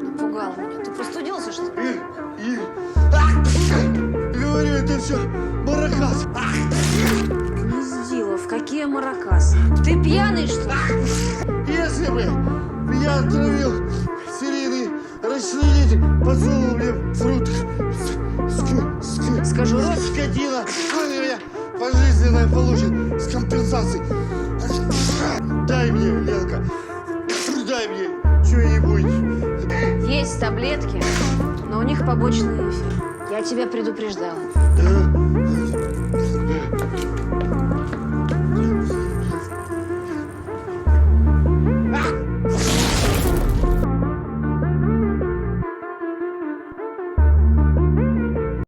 Напугал меня. Ты простудился, что ли? Говорю, это все маракас. Гнездилов, какие маракасы. Ты пьяный, что ли? Если бы меня отравил серийный расчленитель, подсунул мне в рот Скажу, рот? скотина, он меня пожизненное получит с компенсацией. Дай мне, Ленка, дай мне что-нибудь. Есть таблетки, но у них побочный эффект. Я тебя предупреждала. Да?